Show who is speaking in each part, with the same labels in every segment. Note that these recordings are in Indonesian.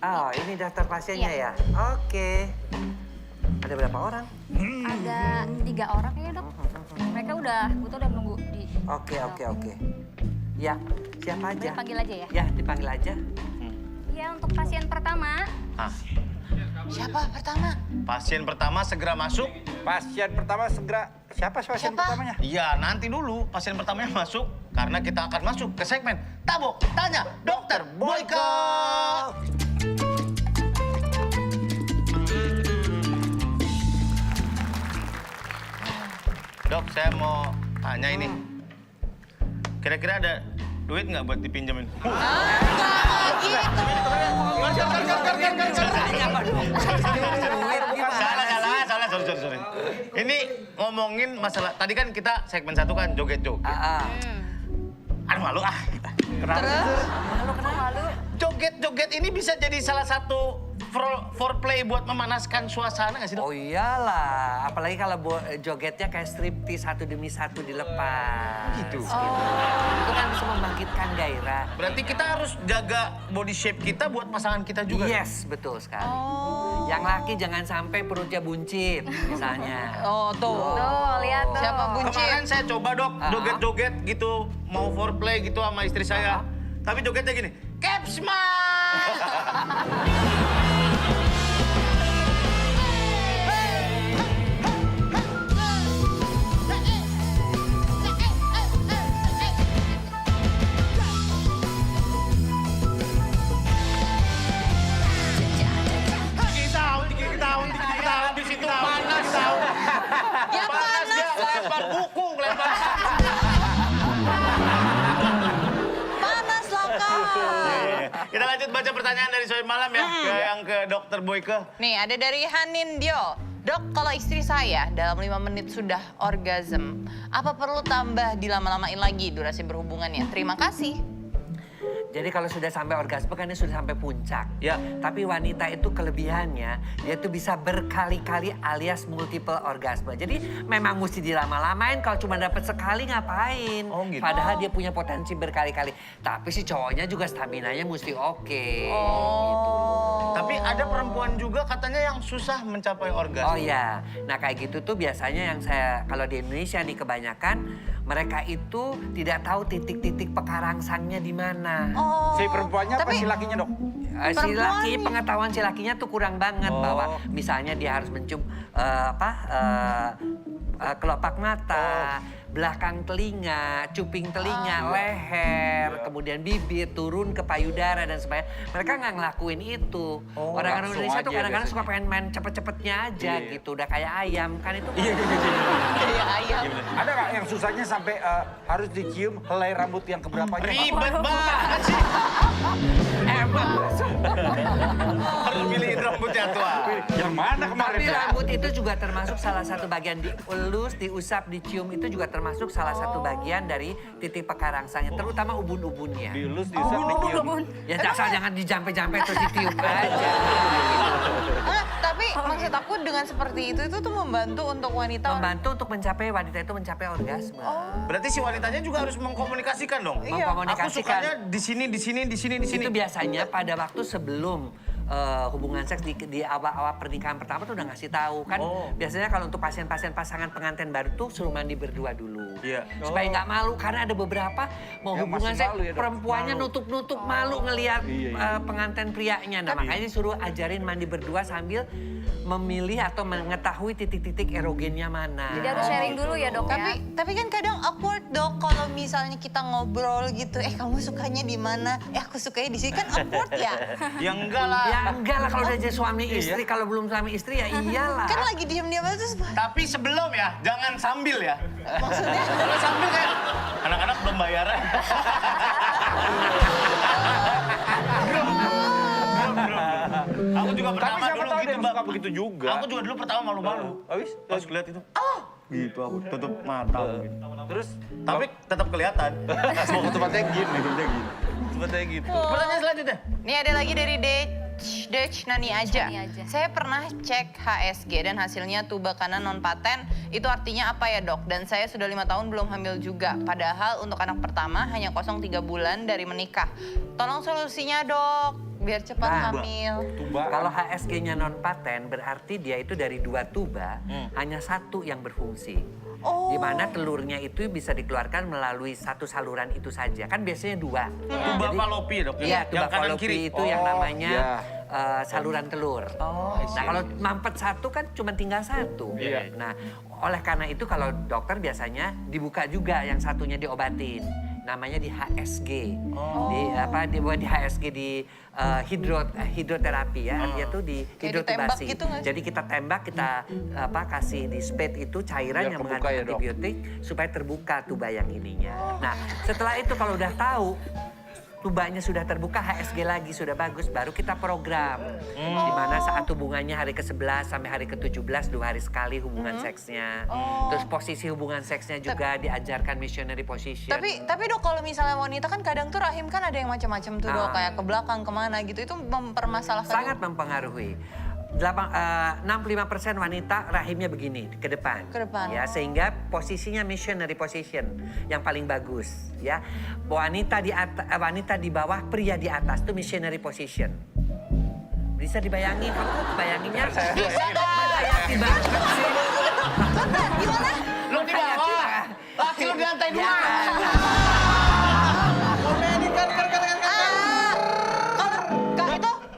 Speaker 1: Oh, ini daftar pasiennya ya? Oke. Ada berapa orang?
Speaker 2: Ada 3 orang ya dok. Mereka udah menunggu di.
Speaker 1: Oke. Ya, siapa aja?
Speaker 2: Dipanggil aja ya?
Speaker 1: Ya, dipanggil aja.
Speaker 2: Iya, untuk pasien pertama.
Speaker 3: Siapa pertama?
Speaker 4: Pasien pertama segera masuk.
Speaker 5: Pasien pertama segera. Siapa pasien pertamanya?
Speaker 4: Iya, nanti dulu pasien pertamanya masuk. Karena kita akan masuk ke segmen Tabok Tanya Dokter Boyke. Dok, saya mau tanya ini. Kira-kira ada duit nggak buat dipinjemin? Salah, sorry. Ini ngomongin masalah, tadi kan kita segmen 1 kan joget-joget. Aduh malu
Speaker 2: Malu.
Speaker 4: Joget-joget ini bisa jadi salah satu foreplay buat memanaskan suasana nggak sih, Dok?
Speaker 1: Oh iyalah, apalagi kalau jogetnya kayak striptease satu demi satu dilepas.
Speaker 4: Gitu.
Speaker 1: Itu kan bisa membangkitkan gairah.
Speaker 4: Berarti kita harus jaga body shape kita buat pasangan kita juga.
Speaker 1: Yes, betul sekali. Yang laki jangan sampai perutnya buncit, misalnya.
Speaker 3: Oh, tuh.
Speaker 2: Tuh, lihat tuh.
Speaker 3: Siapa buncit?
Speaker 4: Kemarin saya coba, Dok, joget-joget gitu, mau foreplay gitu sama istri saya. Tapi jogetnya gini, Caps Kita di situ panas.
Speaker 3: Ya panas.
Speaker 4: Dia lempar buku, lempar.
Speaker 3: Panas lah, Kak.
Speaker 4: Kita lanjut baca pertanyaan dari sore malam ya, ke yang ke Dokter Boyke.
Speaker 3: Nih, ada dari Hanin Dio. Dok, kalau istri saya dalam 5 menit sudah orgasm, apa perlu tambah dilama-lamain lagi durasi berhubungannya? Terima kasih.
Speaker 1: Jadi kalau sudah sampai orgasme kan dia sudah sampai puncak.
Speaker 4: Ya.
Speaker 1: Tapi wanita itu kelebihannya, dia tuh bisa berkali-kali alias multiple orgasme. Jadi memang mesti dilama-lamain, kalau cuma dapat sekali ngapain.
Speaker 4: Oh, gitu.
Speaker 1: Padahal dia punya potensi berkali-kali. Tapi si cowoknya juga staminanya mesti oke. Gitu.
Speaker 4: Tapi ada perempuan juga katanya yang susah mencapai orgasme.
Speaker 1: Oh iya, nah kayak gitu tuh biasanya yang saya, kalau di Indonesia nih kebanyakan, mereka itu tidak tahu titik-titik pekarangsangnya di mana.
Speaker 3: Oh.
Speaker 5: Si perempuannya apa
Speaker 3: Tapi-
Speaker 5: si lakinya, Dok?
Speaker 1: Si laki,
Speaker 3: Perempuannya.
Speaker 1: pengetahuan si lakinya tuh kurang banget bahwa misalnya dia harus mencium kelopak mata, belakang telinga, cuping telinga, leher, kemudian bibir, turun ke payudara dan sebagainya. Mereka nggak ngelakuin itu. Orang-orang
Speaker 5: langsung
Speaker 1: Indonesia tuh
Speaker 5: aja
Speaker 1: kadang-kadang suka
Speaker 5: biasanya.
Speaker 1: pengen main cepet-cepetnya aja gitu, udah kayak ayam kan itu.
Speaker 3: Kayak ayam.
Speaker 5: Ada nggak yang susahnya sampai harus dicium helai rambut yang keberapanya?
Speaker 4: Ribet banget sih.
Speaker 1: Emang.
Speaker 4: Harus milihin rambutnya tua.
Speaker 5: Yang mana kemarin?
Speaker 1: Tapi rambut itu juga termasuk salah satu bagian dielus, diusap, dicium itu juga termasuk salah satu bagian dari titik pekarangsangnya, terutama ubun-ubunnya.
Speaker 5: Dielus, diusap, dicium.
Speaker 1: Ya dasar jangan dijampe-jampe terus ditiup aja.
Speaker 3: Tapi maksud aku dengan seperti itu tuh membantu untuk wanita.
Speaker 1: Membantu untuk mencapai wanita itu mencapai orgasme.
Speaker 4: Berarti si wanitanya juga harus mengkomunikasikan dong.
Speaker 3: Iya.
Speaker 4: Aku
Speaker 1: Mengkomunikasikan.
Speaker 4: sukanya di sini.
Speaker 1: Itu biasanya pada waktu sebelum hubungan seks di awal-awal pernikahan pertama tuh udah ngasih tahu kan. Biasanya kalau untuk pasien-pasien pasangan pengantin baru tuh suruh mandi berdua dulu.
Speaker 4: Iya.
Speaker 1: Supaya nggak malu karena ada beberapa mau
Speaker 5: Yang
Speaker 1: hubungan
Speaker 5: masih
Speaker 1: seks
Speaker 5: malu ya, Dok?
Speaker 1: perempuannya nutup-nutup malu ngelihat pengantin prianya. Nah makanya disuruh ajarin mandi berdua sambil memilih atau mengetahui titik-titik erogennya mana.
Speaker 2: Jadi harus sharing dulu ya dok ya.
Speaker 3: Tapi kan kadang awkward, Dok, kalau misalnya kita ngobrol gitu, kamu sukanya di mana? Aku sukanya di sini, kan awkward ya.
Speaker 4: Ya enggak lah.
Speaker 1: Ya enggak lah kalau udah jadi suami istri, kalau belum suami istri ya iyalah.
Speaker 3: Kan lagi diam-diam aja terus
Speaker 4: Tapi sebelum ya, jangan sambil ya.
Speaker 3: maksudnya
Speaker 4: Kalau sambil kayak anak-anak belum bayaran. Belum. Aku juga
Speaker 5: Tapi
Speaker 4: pertama
Speaker 5: siapa
Speaker 4: dulu
Speaker 5: tahu
Speaker 4: gitu,
Speaker 5: dia
Speaker 4: Mbak.
Speaker 5: suka begitu juga.
Speaker 4: Aku juga dulu pertama malu-malu.
Speaker 5: Habis?
Speaker 4: Pas lihat itu, gitu aku tutup mata. Gitu.
Speaker 5: Terus?
Speaker 4: Tapi tetap kelihatan.
Speaker 5: Mau tempatnya gini, tempatnya gitu.
Speaker 4: Pertanyaan selanjutnya.
Speaker 3: Ini ada lagi dari Dech Nani aja.
Speaker 2: Nani aja.
Speaker 3: Saya pernah cek HSG dan hasilnya tuba kanan non paten. Itu artinya apa ya, Dok? Dan saya sudah 5 tahun belum hamil juga. Padahal untuk anak pertama hanya kosong 3 bulan dari menikah. Tolong solusinya, Dok. biar cepat
Speaker 1: Nah.
Speaker 3: hamil.
Speaker 5: Tuba.
Speaker 1: Kalau HSG-nya non paten berarti dia itu dari 2 tuba hanya 1 yang berfungsi.
Speaker 3: Oh.
Speaker 1: Di mana telurnya itu bisa dikeluarkan melalui 1 saluran itu saja. Kan biasanya 2.
Speaker 4: Tuba falopi dok.
Speaker 1: Iya,
Speaker 4: yang
Speaker 1: tuba
Speaker 4: kanan
Speaker 1: falopi
Speaker 4: kiri.
Speaker 1: itu yang namanya
Speaker 5: iya.
Speaker 1: saluran telur.
Speaker 4: Oh, I see.
Speaker 1: Nah kalau mampet 1 kan cuma tinggal 1.
Speaker 4: Iya.
Speaker 1: Nah oleh karena itu kalau dokter biasanya dibuka juga yang satunya diobatin. Namanya di HSG, di HSG di hidroterapi ya, artinya tuh di
Speaker 3: Kayak ditembak
Speaker 1: hidrotubasi.
Speaker 3: gitu nggak sih?
Speaker 1: Jadi kita tembak, kita kasih di spade itu cairan
Speaker 5: Biar
Speaker 1: yang
Speaker 5: kebuka
Speaker 1: mengandung
Speaker 5: ya, Dok?
Speaker 1: antibiotik supaya terbuka tuba yang ininya. Nah setelah itu kalau udah tahu tubanya sudah terbuka, HSG lagi sudah bagus, baru kita program. Di mana saat hubungannya hari ke-11 sampai hari ke-17, 2 hari sekali hubungan seksnya. Terus posisi hubungan seksnya juga diajarkan missionary position.
Speaker 3: Tapi dok kalau misalnya wanita kan kadang tuh rahim kan ada yang macam-macam tuh dok, kayak ke belakang kemana gitu, itu mempermasalahkan.
Speaker 1: sangat mempengaruhi. 65% wanita rahimnya begini ke depan.
Speaker 3: Ke depan.
Speaker 1: Ya, sehingga posisinya missionary position yang paling bagus ya. Wanita di bawah, pria di atas tuh missionary position. Bisa dibayangin, kamu bayanginnya
Speaker 3: Bisa nggak?
Speaker 1: menghayati banget sih.
Speaker 3: Gimana?
Speaker 4: Lo di bawah, laki lo di lantai 2.
Speaker 1: Ya,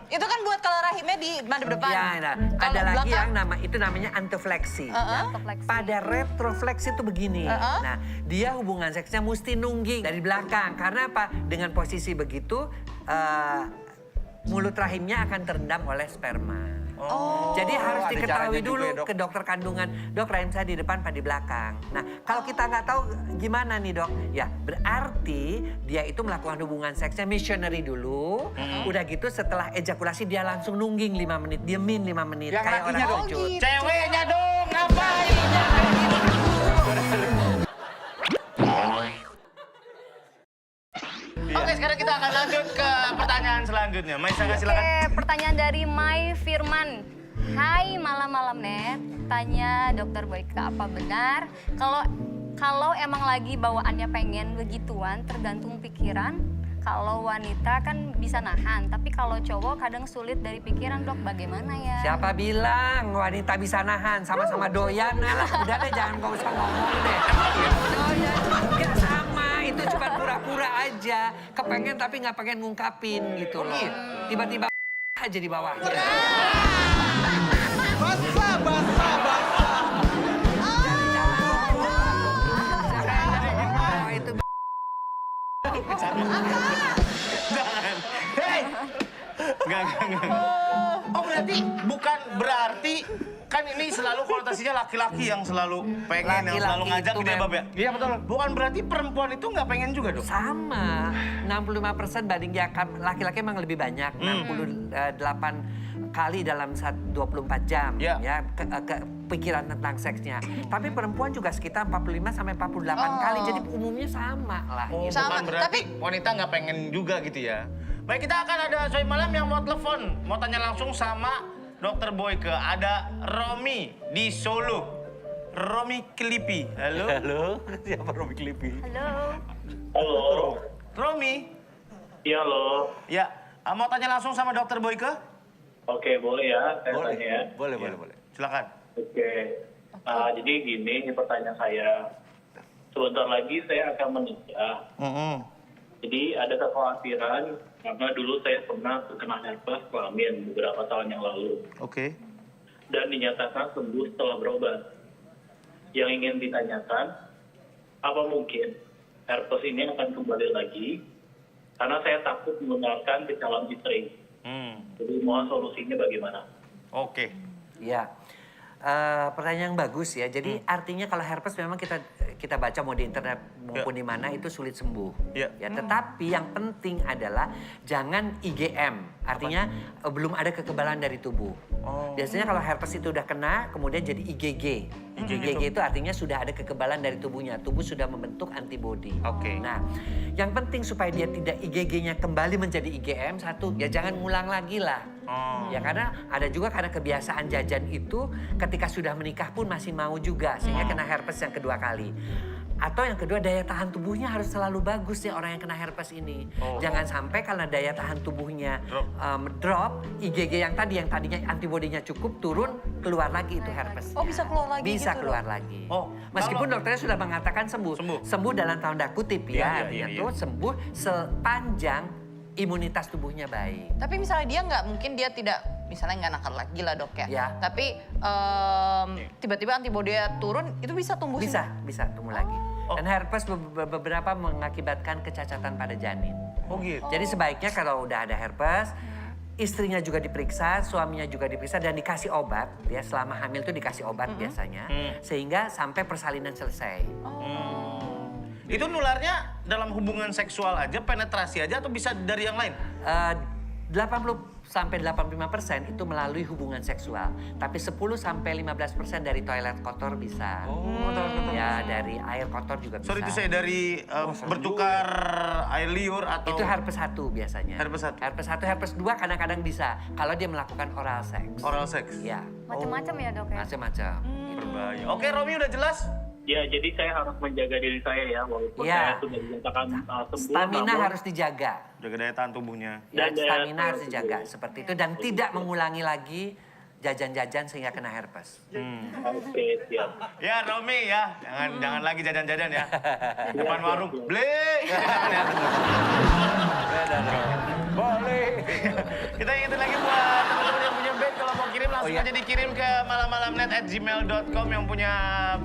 Speaker 3: Itu kan buat kalau rahimnya di madep depan.
Speaker 1: ya, nah,
Speaker 3: Kalau
Speaker 1: ada lagi
Speaker 3: belakang?
Speaker 1: yang itu namanya antofleksi.
Speaker 2: Antofleksi.
Speaker 1: Pada retrofleksi itu begini. Nah, dia hubungan seksnya mesti nungging dari belakang. Karena apa? Dengan posisi begitu, mulut rahimnya akan terendam oleh sperma. Jadi harus
Speaker 5: ada
Speaker 1: diketahui
Speaker 5: caranya juga
Speaker 1: dulu
Speaker 5: ya, Dok?
Speaker 1: ke dokter kandungan. Dok, rahim saya di depan apa di belakang? Nah, kalau kita nggak tahu gimana nih dok? Ya, berarti dia itu melakukan hubungan seksnya missionary dulu. Udah gitu setelah ejakulasi dia langsung nungging 5 menit. Diemin 5 menit.
Speaker 5: Yang
Speaker 1: Kayak
Speaker 5: lakinya
Speaker 1: orang
Speaker 5: dong?
Speaker 1: kecut.
Speaker 4: Ceweknya dong, ngapain? Oke, sekarang kita akan lanjut ke pertanyaan selanjutnya. Maisa, silakan.
Speaker 2: Oke, pertanyaan dari Mai Firman. Hai malam-malam net, tanya dokter Boyka apa benar kalau emang lagi bawaannya pengen begituan tergantung pikiran. Kalau wanita kan bisa nahan, tapi kalau cowok kadang sulit dari pikiran dok, bagaimana ya?
Speaker 1: Siapa bilang wanita bisa nahan? Sama-sama doyan lah. Udah deh, jangan kau usah ngomong deh. Doyan juga sama, itu cuma pura-pura aja. Kepengen tapi nggak pengen ngungkapin gitu loh. Tiba-tiba aja di bawahnya. Oh, itu
Speaker 4: Hei! Enggak. Oh, bukan berarti kan ini selalu konotasinya laki-laki yang selalu pengen, yang selalu
Speaker 1: Laki-laki
Speaker 4: ngajak
Speaker 1: itu
Speaker 4: gitu ya, Bab ya?
Speaker 5: Iya betul.
Speaker 4: Bukan berarti perempuan itu nggak pengen juga dong?
Speaker 1: sama. 65% banding ya laki-laki emang lebih banyak. 68 kali dalam 24 jam
Speaker 4: Ya.
Speaker 1: ya pikiran tentang seksnya. Tapi perempuan juga sekitar 45 sampai 48 kali. Jadi umumnya sama lah.
Speaker 4: Oh,
Speaker 1: gitu.
Speaker 3: Sama,
Speaker 4: bukan berarti
Speaker 3: tapi-
Speaker 4: wanita nggak pengen juga gitu ya. Baik, kita akan ada Soy Malam yang mau telepon. Mau tanya langsung sama Dokter Boyke. Ada Romi di Solo. Romi Klipi. Halo?
Speaker 5: Halo, siapa Romi Klipi?
Speaker 2: Halo.
Speaker 6: Halo,
Speaker 4: Romi?
Speaker 6: iya loh.
Speaker 4: Ya, mau tanya langsung sama Dokter Boyke?
Speaker 6: Oke, boleh ya, saya
Speaker 5: Boleh,
Speaker 6: tanya ya.
Speaker 5: boleh.
Speaker 4: Silakan.
Speaker 6: Oke, jadi gini pertanyaan saya. Sebentar lagi saya akan menikah. Jadi ada kekhawatiran karena dulu saya pernah terkena herpes kelamin beberapa tahun yang lalu.
Speaker 4: Oke.
Speaker 6: Dan dinyatakan sembuh setelah berobat. Yang ingin ditanyakan, apa mungkin herpes ini akan kembali lagi? Karena saya takut menggunakan ke calon istri. Jadi mohon solusinya bagaimana?
Speaker 4: Oke.
Speaker 1: Ya. Pertanyaan yang bagus ya. Jadi artinya kalau herpes memang kita baca mau di internet maupun di mana itu sulit sembuh.
Speaker 4: Ya.
Speaker 1: Ya, tetapi yang penting adalah jangan IgM. Artinya belum ada kekebalan dari tubuh. Biasanya kalau herpes itu udah kena kemudian jadi IgG. IgG itu artinya sudah ada kekebalan dari tubuhnya. Tubuh sudah membentuk antibodi.
Speaker 4: Oke.
Speaker 1: Nah, yang penting supaya dia tidak IgG-nya kembali menjadi IgM, satu, ya jangan ngulang lagi lah. Ya karena ada juga karena kebiasaan jajan itu ketika sudah menikah pun masih mau juga sehingga kena herpes yang kedua kali. Atau yang kedua, daya tahan tubuhnya harus selalu bagus ya orang yang kena herpes ini. Jangan sampai karena daya tahan tubuhnya drop, IgG yang tadinya antibodinya cukup turun, keluar lagi itu herpes.
Speaker 3: Oh, bisa keluar lagi
Speaker 1: Bisa
Speaker 3: gitu,
Speaker 1: keluar
Speaker 3: Dok?
Speaker 1: lagi.
Speaker 4: Oh,
Speaker 1: Meskipun
Speaker 4: kalau-
Speaker 1: dokternya sudah mengatakan sembuh. Sembuh dalam tanda kutip
Speaker 4: Iya,
Speaker 1: ya.
Speaker 4: iya,
Speaker 1: Artinya
Speaker 4: iya,
Speaker 1: tuh
Speaker 4: iya.
Speaker 1: sembuh sepanjang imunitas tubuhnya baik.
Speaker 3: Tapi misalnya dia nggak, mungkin dia tidak, misalnya nggak nakal lagi lah dok ya.
Speaker 1: Ya.
Speaker 3: Tapi tiba-tiba antibodi turun, itu bisa tumbuh sih?
Speaker 1: Bisa tumbuh lagi. Dan herpes beberapa mengakibatkan kecacatan pada janin.
Speaker 4: Oh gitu.
Speaker 1: Jadi sebaiknya kalau udah ada herpes, istrinya juga diperiksa, suaminya juga diperiksa dan dikasih obat. Ya selama hamil tuh dikasih obat biasanya, sehingga sampai persalinan selesai.
Speaker 4: Itu nularnya dalam hubungan seksual aja, penetrasi aja, atau bisa dari yang lain?
Speaker 1: 80-85% itu melalui hubungan seksual, tapi 10-15% dari toilet kotor bisa. Ya dari air kotor juga bisa.
Speaker 4: Sorry itu saya dari bertukar air liur atau...
Speaker 1: Itu herpes 1 biasanya.
Speaker 4: Herpes 1.
Speaker 1: Herpes 1, herpes 2 kadang-kadang bisa kalau dia melakukan oral seks.
Speaker 4: Oral seks.
Speaker 1: Ya,
Speaker 2: Macam-macam ya dok ya.
Speaker 1: macam-macam.
Speaker 4: Berbahaya. Oke, Romi udah jelas?
Speaker 6: Ya, jadi saya harus menjaga diri saya ya, walaupun
Speaker 1: Iya.
Speaker 6: saya sudah dinyatakan sembuh.
Speaker 1: Stamina
Speaker 6: namun-
Speaker 1: harus dijaga.
Speaker 4: Jaga daya tahan tubuhnya.
Speaker 1: Ya,
Speaker 6: Dan daya
Speaker 1: stamina
Speaker 6: tahan
Speaker 1: harus dijaga
Speaker 6: tubuh.
Speaker 1: seperti itu dan tidak mengulangi lagi jajan-jajan sehingga kena herpes.
Speaker 6: Oke, siap.
Speaker 4: Ya, Romi ya. Jangan lagi jajan-jajan ya. Depan warung. Beli.
Speaker 5: Boleh.
Speaker 4: Kita ingetin lagi buat teman-teman yang punya band, kalau mau kirim langsung aja dikirim ke malammalamnet@gmail.com yang punya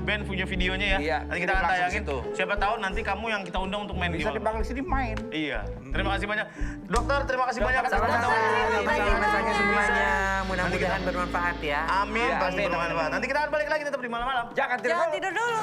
Speaker 4: band, punya videonya ya.
Speaker 5: Iya,
Speaker 4: Nanti kita
Speaker 5: kirim
Speaker 4: akan
Speaker 5: langsung
Speaker 4: tayangin.
Speaker 5: situ.
Speaker 4: Siapa tahu nanti kamu yang kita undang untuk main di
Speaker 5: Bisa
Speaker 4: malam.
Speaker 5: dipanggil sini main.
Speaker 4: Iya. Terima kasih banyak. Dokter, terima kasih banyak.
Speaker 1: Sama-sama. Sama-sama semuanya.
Speaker 4: Nanti
Speaker 1: Mudah-mudahan
Speaker 4: kita-
Speaker 1: bermanfaat ya.
Speaker 4: Amin,
Speaker 5: Iya,
Speaker 4: pasti
Speaker 5: amin,
Speaker 4: bermanfaat. Nanti kita akan balik lagi tetap di malam-malam.
Speaker 5: Jangan tidur.
Speaker 3: Jangan tidur dulu.